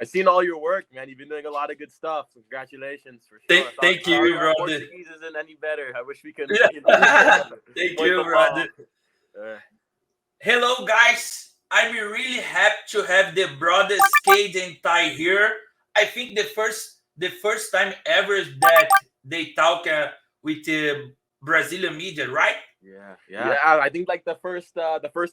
I seen all your work, man. You've been doing a lot of good stuff. So congratulations for sure. Thank you, brother. Portuguese isn't any better. I wish we could. Thank you, brother. Hello, guys. I'm really happy to have the brothers Kade and Tye here. I think the first time ever that they talk with the Brazilian media, right? Yeah. I think like the first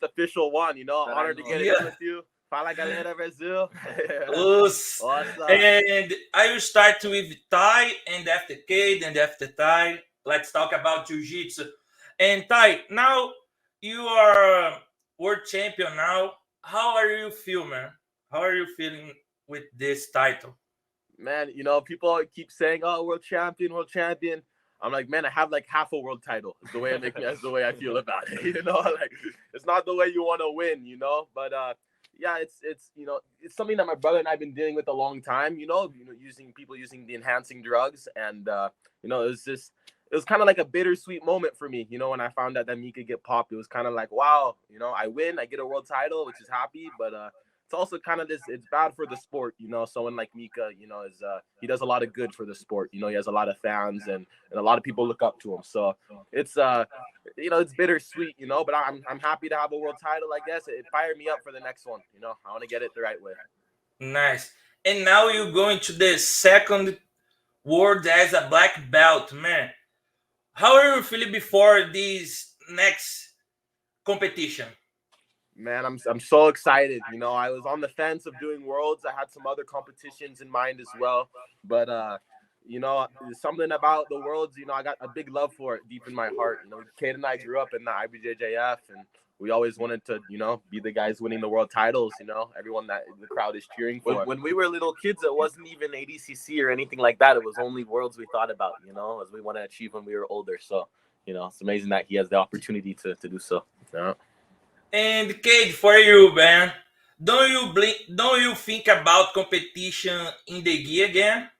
official one. You know, honored to get it with you. Fala, galera, Brazil. And I will start with Tye, and after Kade, and after Tye. Let's talk about Jiu-Jitsu. And Tye, now you are world champion now. How are you feeling, man? How are you feeling with this title? Man, you know, people keep saying, "Oh, world champion, world champion." I'm like, man, I have like half a world title. That's the way that's the way I feel about it. You know, like it's not the way you want to win, you know. But yeah, it's you know, it's something that my brother and I've been dealing with a long time. You know, using the enhancing drugs, and you know, it was kind of like a bittersweet moment for me. You know, when I found out that Mica get popped, it was kind of like, wow, you know, I win, I get a world title, which is happy, but it's also kind of it's bad for the sport, you know. Someone like Mica, you know, he does a lot of good for the sport. You know, he has a lot of fans and a lot of people look up to him. So it's you know, it's bittersweet, you know, but I'm happy to have a world title. I guess it fired me up for the next one. You know, I want to get it the right way. Nice. And now you're going to the second world as a black belt, man. How are you feeling before this next competition? Man, I'm so excited. You know, I was on the fence of doing worlds. I had some other competitions in mind as well, but you know, something about the worlds. You know, I got a big love for it deep in my heart. You know, Kade and I grew up in the IBJJF, and we always wanted to, you know, be the guys winning the world titles. You know, everyone that the crowd is cheering for. When we were little kids, it wasn't even ADCC or anything like that. It was only worlds we thought about. You know, as we want to achieve when we were older. So, you know, it's amazing that he has the opportunity to do so. Yeah. And Kade, for you, man, don't you think about competition in the gi again?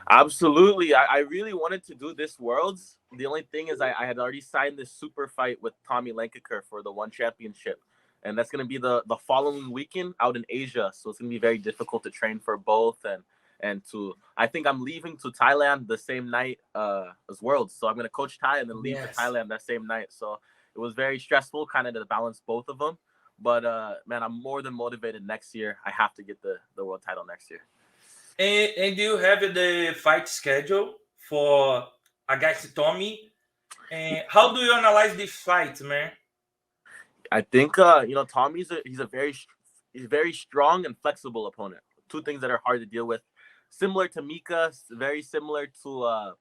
Absolutely. I really wanted to do this Worlds. The only thing is I had already signed this super fight with Tommy Lenkaker for the one championship. And that's going to be the following weekend out in Asia. So it's going to be very difficult to train for both. And I think I'm leaving to Thailand the same night as Worlds. So I'm going to coach Tye and then leave to Thailand that same night. So it was very stressful kind of to balance both of them. But, man, I'm more than motivated next year. I have to get the world title next year. And do you have the fight schedule for against Tommy? And how do you analyze this fight, man? I think, you know, Tommy's he's a very strong and flexible opponent. Two things that are hard to deal with. Similar to Mica, very similar to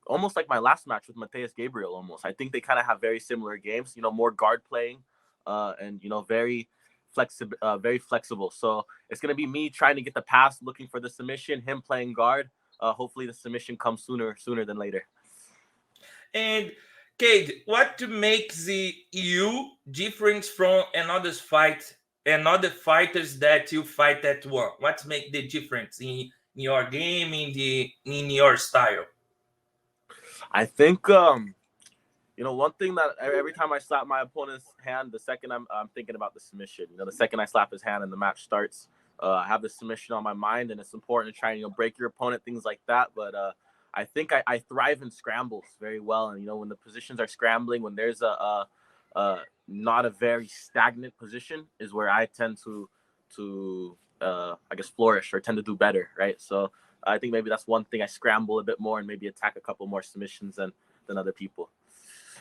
almost like my last match with Mateus Gabriel almost. I think they kind of have very similar games, you know, more guard playing and, you know, very flexible. So it's going to be me trying to get the pass, looking for the submission, him playing guard. Hopefully the submission comes sooner than later. And Kade, what makes you different from another fighters that you fight at war? What makes the difference in your game, in your style? I think you know, one thing that every time I slap my opponent's hand, the second I'm thinking about the submission. You know, the second I slap his hand and the match starts, I have the submission on my mind, and it's important to try and, you know, break your opponent, things like that. But I think I thrive in scrambles very well, and, you know, when the positions are scrambling, when there's a not a very stagnant position, is where I tend to I guess flourish or tend to do better, right? So I think maybe that's one thing. I scramble a bit more and maybe attack a couple more submissions than other people.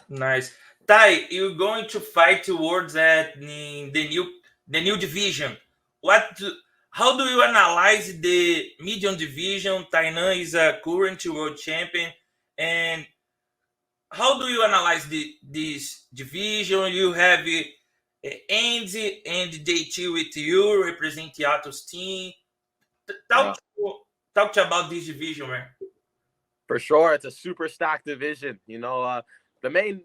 Nice. Tye, you're going to fight towards the new division. How do you analyze the medium division? Tainan is a current world champion, and how do you analyze this division? You have Andy and JT with you represent the Atos team. Talk about this division, man. For sure, it's a super stacked division. You know, the main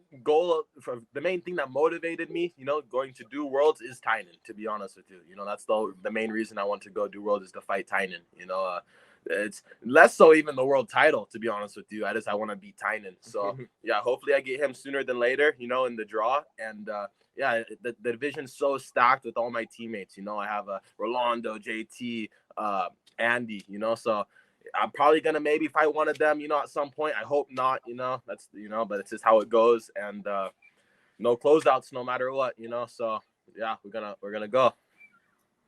thing that motivated me, you know, going to do Worlds is Tainan, to be honest with you. You know, that's the main reason I want to go do Worlds is to fight Tainan. You know, it's less so even the world title, to be honest with you. I want to beat Tainan. So yeah, hopefully I get him sooner than later, you know, in the draw. And yeah, the division's so stacked with all my teammates. You know, I have Rolando, JT, Andy, you know, so I'm probably gonna maybe fight one of them, you know, at some point. I hope not, you know, that's, you know, but it's just how it goes. And no closeouts no matter what, you know. So yeah, we're gonna go.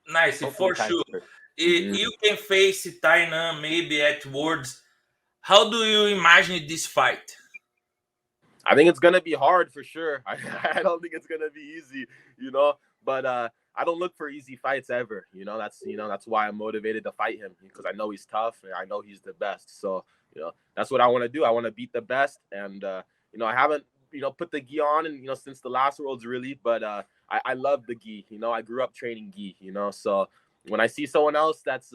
Nice. Hopefully For sure. Mm-hmm. You can face Tainan maybe at Worlds. How do you imagine this fight? I think it's gonna be hard for sure. I don't think it's gonna be easy, you know. But I don't look for easy fights ever. You know, that's why I'm motivated to fight him, because I know he's tough and I know he's the best. So, you know, that's what I want to do. I want to beat the best. And you know, I haven't, you know, put the gi on, and, you know, since the last Worlds really, but I love the gi. You know, I grew up training gi, you know. So when I see someone else that's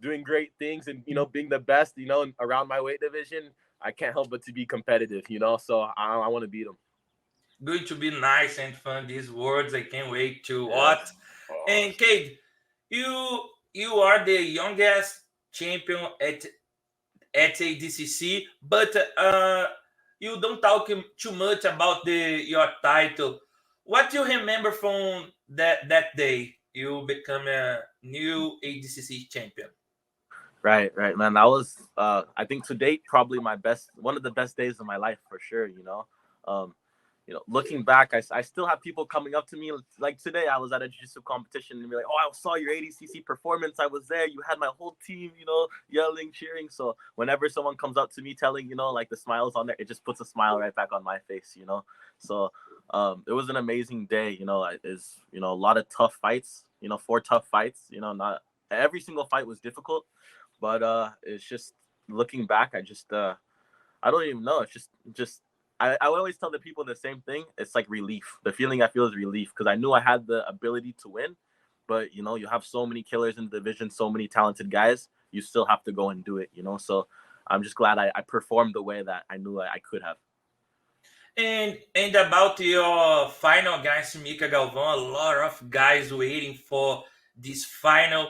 doing great things and, you know, being the best, you know, around my weight division, I can't help but to be competitive, you know. So I want to beat him. Going to be nice and fun these Worlds. I can't wait to watch. Oh. And Kade, you are the youngest champion at ADCC, but you don't talk too much about your title. What do you remember from that day you become a new ADCC champion? Right, man. That was I think to date probably one of the best days of my life for sure. You know, looking back, I still have people coming up to me like today. I was at a jiu-jitsu competition and be like, "Oh, I saw your ADCC performance. I was there. You had my whole team, you know, yelling, cheering." So whenever someone comes up to me telling, you know, like the smiles on there, it just puts a smile right back on my face, you know. So it was an amazing day. You know, is, you know, a lot of tough fights. You know, 4 tough fights. You know, not every single fight was difficult. But it's just looking back, I don't even know. It's just I always tell the people the same thing. It's like relief. The feeling I feel is relief, because I knew I had the ability to win. But, you know, you have so many killers in the division, so many talented guys. You still have to go and do it, you know. So I'm just glad I performed the way that I knew I could have. And about your final against Mica Galvão, a lot of guys waiting for this final.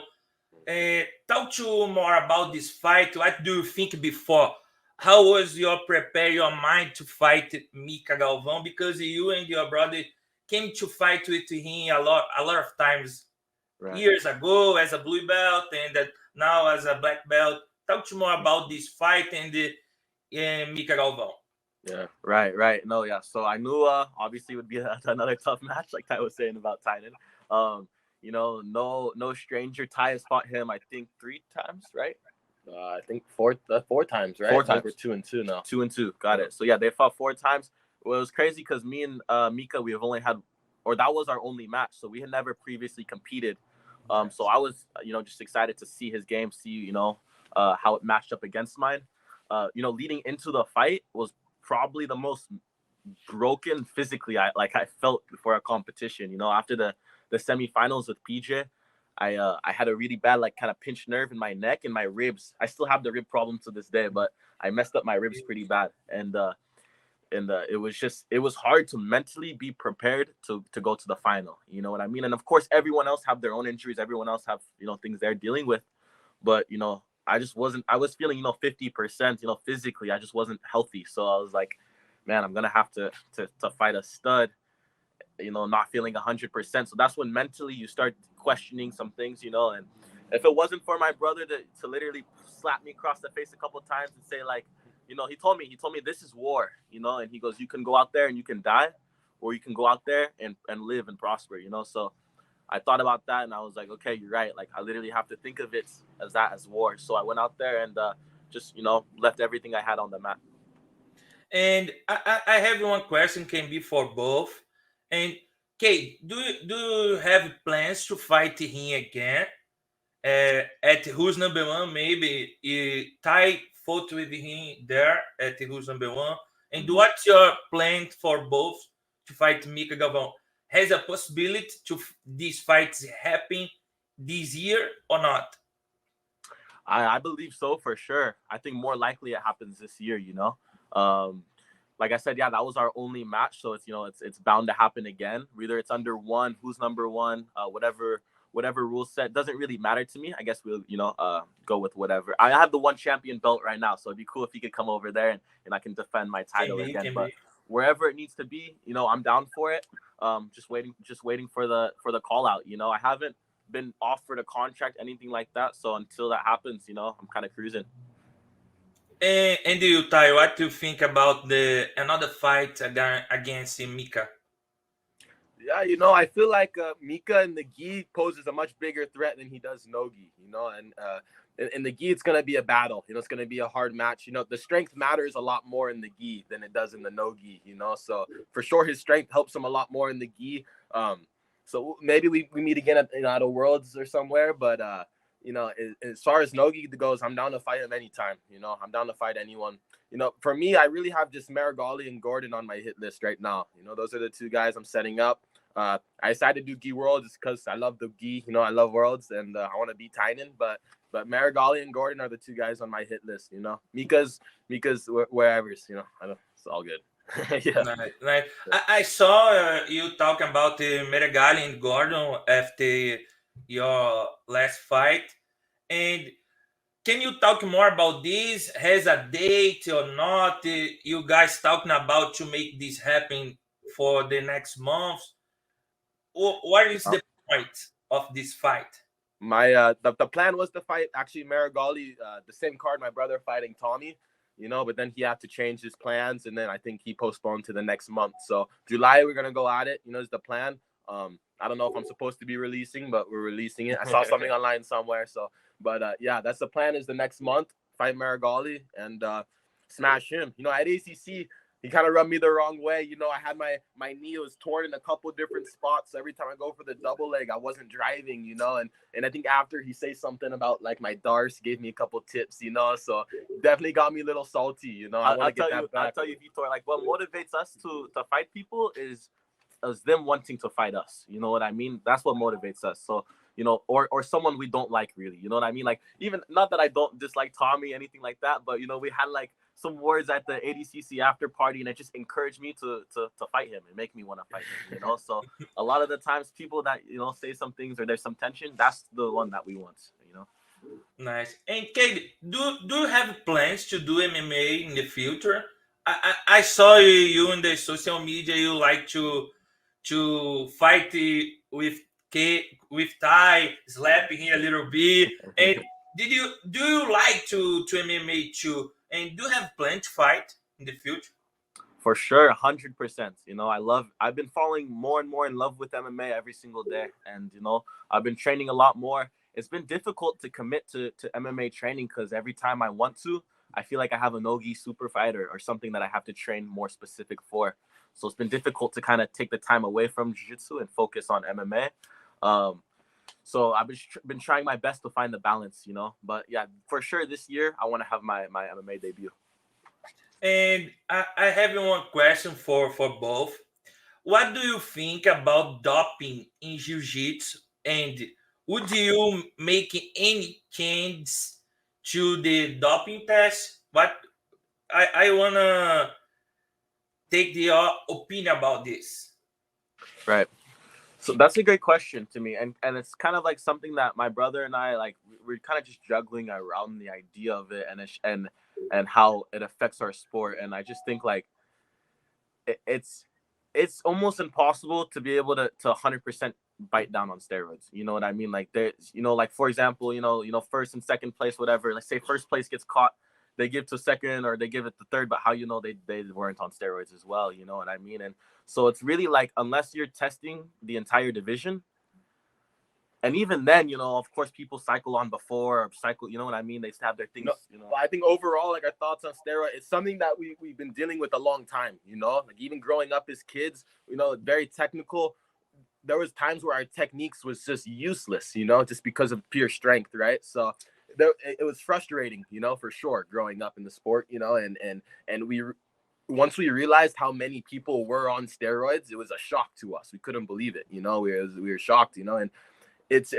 Talk to more about this fight. What do you think before? How was your mind to fight Mica Galvão? Because you and your brother came to fight with him a lot of times, right, years ago as a blue belt, and now as a black belt. Talk to more about this fight and Mica Galvão. Yeah, right. No, yeah. So I knew obviously it would be another tough match, like Ty was saying about Tainan. You know, no stranger. Ty has fought him, I think, 3 times, right? I think 4 times, right? 4 times. We're 2-2 now. 2-2, got it. So yeah, they fought 4 times. Well, it was crazy because me and Mica, we have only had, or that was our only match, so we had never previously competed. So I was, you know, just excited to see his game, see, you know, how it matched up against mine. You know, leading into the fight was probably the most broken physically I felt before a competition. You know, after the semifinals with PJ, I had a really bad, like, kind of pinched nerve in my neck and my ribs. I still have the rib problem to this day, but I messed up my ribs pretty bad. And it was hard to mentally be prepared to go to the final. You know what I mean? And of course, everyone else have their own injuries. Everyone else have, you know, things they're dealing with. But, you know, I was feeling, you know, 50%, you know, physically, I just wasn't healthy. So I was like, man, I'm going to have to fight a stud, you know, not feeling 100%. So that's when mentally you start questioning some things, you know. And if it wasn't for my brother to literally slap me across the face a couple of times and say, like, you know, he told me this is war, you know, and he goes, you can go out there and you can die, or you can go out there and live and prosper, you know. So I thought about that and I was like, okay, you're right. Like, I literally have to think of it as war. So I went out there and just, you know, left everything I had on the mat. And I have one question, can be for both. And Kade, do you have plans to fight him again at Who's Number One? Maybe Tye fought with him there at Who's Number One. And what's your plan for both to fight Mica Galvão? Has a possibility to these fights happen this year or not? I believe so, for sure. I think more likely it happens this year, you know. Like I said, yeah, that was our only match, so it's, you know, it's bound to happen again. Whether it's under one, Who's Number One, whatever whatever rule set doesn't really matter to me. I guess we'll, go with whatever. I have the one champion belt right now, so it'd be cool if he could come over there and I can defend my title again. But wherever it needs to be, I'm down for it. Just waiting for the call out. I haven't been offered a contract, anything like that. So until that happens, I'm kind of cruising. And you, Tye, what do you think about another fight against Mica? Yeah, I feel like Mica in the gi poses a much bigger threat than he does no gi, and in the gi it's going to be a battle. It's going to be a hard match. The strength matters a lot more in the gi than it does in the no gi, so for sure his strength helps him a lot more in the gi. So maybe we meet again at a Worlds or somewhere, but as far as no gi goes, I'm down to fight him anytime. I'm down to fight anyone. For me, I really have just Marigali and Gordon on my hit list right now. Those are the two guys I'm setting up. I decided to do gi Worlds because I love the gi. I love Worlds, and I want to beat Tainan. But Marigali and Gordon are the two guys on my hit list. Mica's wherever's. It's all good. Yeah. Nice. I saw you talking about Marigali and Gordon after your last fight, and can you talk more about this? Has a date or not? You guys talking about to make this happen for the next month? What is the point of this fight? My the plan was to fight actually Marigali, the same card my brother fighting Tommy, but then he had to change his plans, and then I think he postponed to the next month. So July we're gonna go at it. Is the plan. I don't know if I'm supposed to be releasing, but we're releasing it. I saw something online somewhere. So, but yeah, that's the plan. Is the next month fight Marigali and smash him. At ACC. He kind of rubbed me the wrong way. I had my knee was torn in a couple different spots. So every time I go for the double leg, I wasn't driving, and I think after he says something about like my Dars, gave me a couple tips, so definitely got me a little salty, I want to get that back. I'll tell you, Vitor, like what motivates us to fight people is them wanting to fight us. You know what I mean? That's what motivates us. So, or someone we don't like really, you know what I mean? Like even not that I don't dislike Tommy, anything like that, but we had like some words at the ADCC after party, and it just encouraged me to fight him and make me want to fight him. So a lot of the times people that say some things or there's some tension, that's the one that we want. Nice. And Kade, do you have plans to do MMA in the future? I saw you in the social media. You like to fight with Tye, slapping him a little bit. And do you like to MMA too? And do you have plans to fight in the future? For sure, 100%. I've been falling more and more in love with MMA every single day. And, I've been training a lot more. It's been difficult to commit to MMA training because every time I want to, I feel like I have a no-gi super fighter or something that I have to train more specific for. So it's been difficult to kind of take the time away from jiu-jitsu and focus on MMA. So I've been trying my best to find the balance, But yeah, for sure this year I want to have my MMA debut. And I have one question for both. What do you think about doping in jiu-jitsu? And would you make any changes to the doping test? What I wanna take your opinion about this. Right. So that's a great question to me, and it's kind of like something that my brother and I we're kind of just juggling around the idea of it and how it affects our sport. And I just think like it's almost impossible to be able to 100% bite down on steroids. You know what I mean? Like there's like for example, first and second place, whatever. Let's say first place gets caught, they give to second or they give it to third, but how they weren't on steroids as well, you know what I mean? And so it's really like unless you're testing the entire division, and even then, of course people cycle on before or cycle, you know what I mean? They have their things, I think overall, like our thoughts on steroids, it's something that we've been dealing with a long time, like even growing up as kids, very technical. There was times where our techniques was just useless, just because of pure strength, right? So it was frustrating, for sure, growing up in the sport, and once we realized how many people were on steroids, it was a shock to us. We couldn't believe it, we were shocked, and it's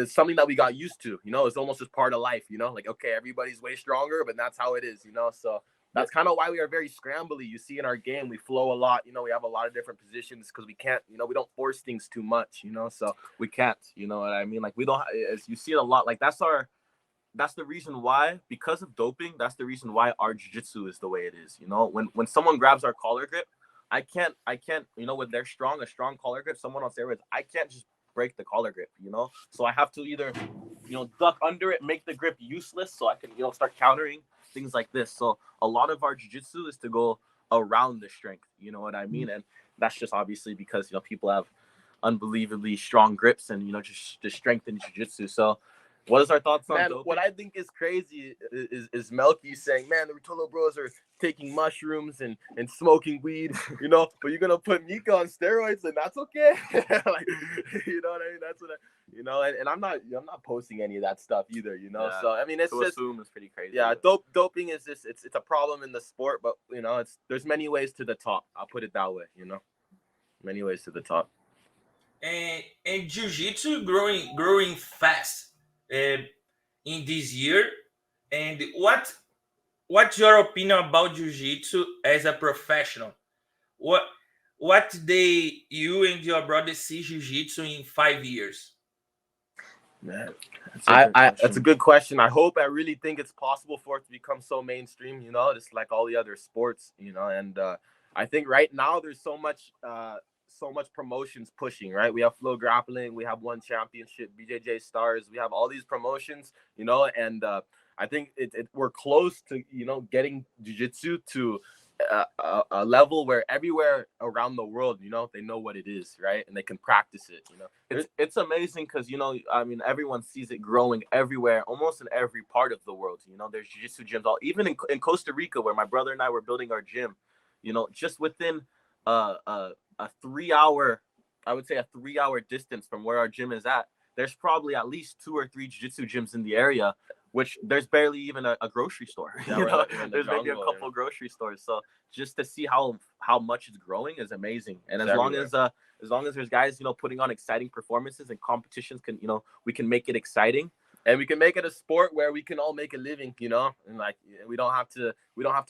something that we got used to, it's almost just part of life, like, okay, everybody's way stronger, but that's how it is, so That's kind of why we are very scrambly. You see in our game, we flow a lot. You know, we have a lot of different positions because we can't, you know, we don't force things too much, you know, so we can't, you know what I mean? Like we don't, as you see it a lot, like that's the reason why, because of doping, that's the reason why our jiu-jitsu is the way it is. You know, when someone grabs our collar grip, I can't, you know, when they're strong, a strong collar grip, someone on steroids, I can't just break the collar grip, you know? So I have to either, you know, duck under it, make the grip useless so I can, you know, start countering things like this. So a lot of our jiu-jitsu is to go around the strength, you know what I mean? And that's just obviously because, you know, people have unbelievably strong grips and, you know, just strength in jiu-jitsu. So what is our thoughts on doping? What I think is crazy is Melky saying, man, the Ruotolo bros are taking mushrooms and smoking weed, you know, but you're going to put Mica on steroids and that's okay. Like, you know what I mean? That's what you know, and I'm not posting any of that stuff either, you know? Yeah. So, I mean, it's to just, assume it's pretty crazy. Yeah, doping is just, it's a problem in the sport, but, you know, there's many ways to the top. I'll put it that way, you know? Many ways to the top. And jiu-jitsu growing fast in this year. And what's your opinion about jiu-jitsu as a professional? What you and your brother see jiu-jitsu in 5 years? Man, that's a good question. I really think it's possible for it to become so mainstream, you know, just like all the other sports, you know. And I think right now there's so much promotions pushing, right? We have Flow Grappling, we have One Championship, BJJ Stars, we have all these promotions, you know, and I think we're close to, you know, getting jiu-jitsu to a level where everywhere around the world, you know, they know what it is, right? And they can practice it, you know. It's amazing because, you know, I mean, everyone sees it growing everywhere, almost in every part of the world, you know. There's jiu-jitsu gyms, even in Costa Rica, where my brother and I were building our gym, you know, just within a 3 hour, I would say a 3 hour distance from where our gym is at, there's probably at least 2 or 3 jiu-jitsu gyms in the area, which there's barely even a grocery store. Yeah, you know? There's maybe a couple grocery stores. So just to see how much it's growing is amazing. And as long as there's guys, you know, putting on exciting performances and competitions can, you know, we can make it exciting. And we can make it a sport where we can all make a living, you know, and like we don't have to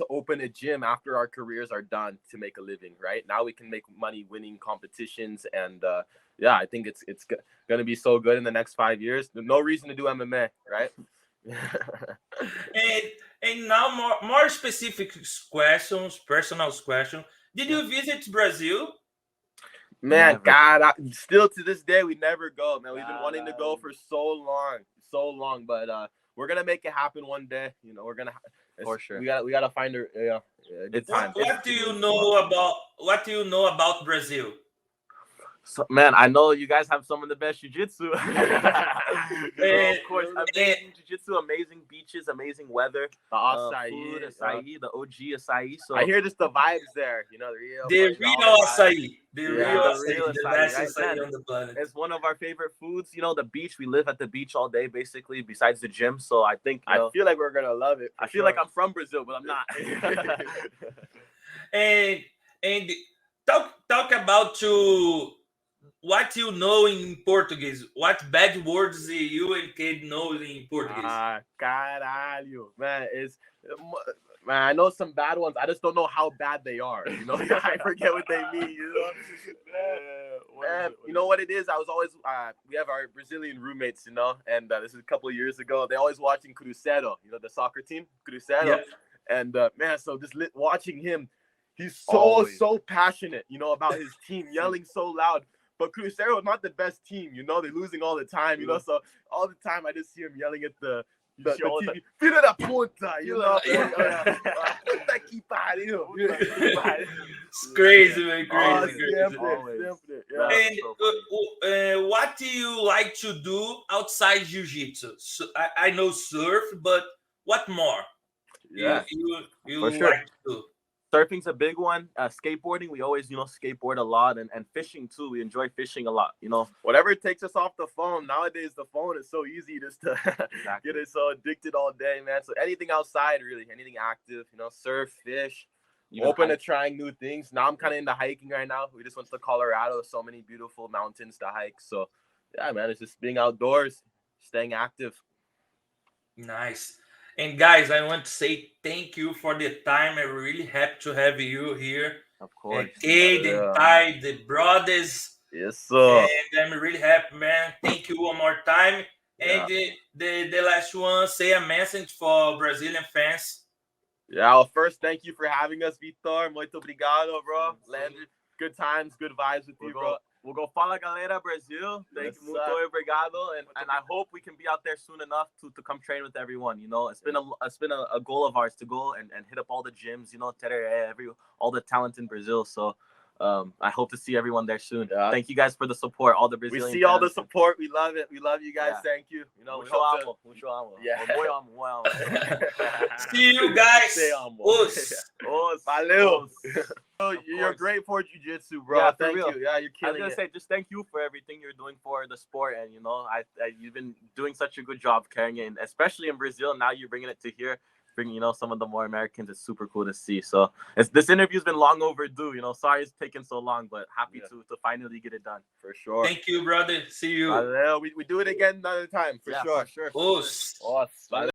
open a gym after our careers are done to make a living, right? Now we can make money winning competitions, and yeah, I think it's gonna be so good in the next 5 years. There's no reason to do MMA, right? and now more specific questions, personal questions. Did you visit Brazil? Man, God, still to this day we never go, man. We've been wanting to go for so long, but we're gonna make it happen one day. You know, we're gonna for sure. We gotta find a good time. What do you know about Brazil? So, man, I know you guys have some of the best jiu-jitsu. Of course, amazing jiu-jitsu, amazing beaches, amazing weather. The acai, the OG acai. So I hear just the vibes there. You know, the real acai. The real acai on the planet. It's one of our favorite foods. You know, the beach. We live at the beach all day, basically, besides the gym. So I think I feel like we're gonna love it. I feel like I'm from Brazil, but I'm not. and talk about what you know in Portuguese. What bad words you and Kade know in Portuguese? Caralho. Man, I know some bad ones. I just don't know how bad they are. You know, I forget what they mean. You know, you know what it is? I was always we have our Brazilian roommates, you know, and this is a couple of years ago. They always watching Cruzeiro, you know, the soccer team, Cruzeiro, yeah. And man, so just watching him, he's so passionate, you know, about his team, yelling so loud. But Cruzeiro is not the best team, you know. They're losing all the time, you know. So all the time, I just see him yelling at the TV. Filho da puta, you know. Puta que pariu. It's crazy, man. Crazy. And what do you like to do outside jiu-jitsu? So, I know surf, but what more? Yeah, you like to do? Surfing's a big one. Skateboarding, we always, you know, skateboard a lot, and fishing too. We enjoy fishing a lot, you know. Whatever takes us off the phone. Nowadays, the phone is so easy just to get us so addicted all day, man. So anything outside, really, anything active, you know, surf, fish, open to trying new things. Now I'm kind of into hiking right now. We just went to Colorado. So many beautiful mountains to hike. So yeah, man, it's just being outdoors, staying active. Nice. And guys, I want to say thank you for the time. I'm really happy to have you here. Of course. Kade and Tye, the brothers. Yes, sir. And I'm really happy, man. Thank you one more time. And the last one, say a message for Brazilian fans. Yeah, well, first, thank you for having us, Vitor. Muito obrigado, bro. Landed. Good times, good vibes with you, bro. We'll go Fala, galera, Brazil. Thank you, muito obrigado. And I hope we can be out there soon enough to come train with everyone. You know, it's been a goal of ours to go and hit up all the gyms, you know, all the talent in Brazil. So I hope to see everyone there soon. Yeah. Thank you guys for the support, all the Brazilian We see all the support. We love it. We love you guys. Yeah. Thank you. You know, Yeah. See you guys. Valeu. You're great for jiu-jitsu, bro. Yeah, thank you. you. Yeah, you're I was killing gonna it. say, just thank you for everything you're doing for the sport, and you know, you've been doing such a good job carrying it, and especially in Brazil. Now you're bringing it to here, bringing, you know, some of the more Americans. It's super cool to see. So this interview's been long overdue. You know, sorry it's taken so long, but happy to finally get it done. For sure. Thank you, brother. See you. We do it again another time. For sure. Os. Valeu.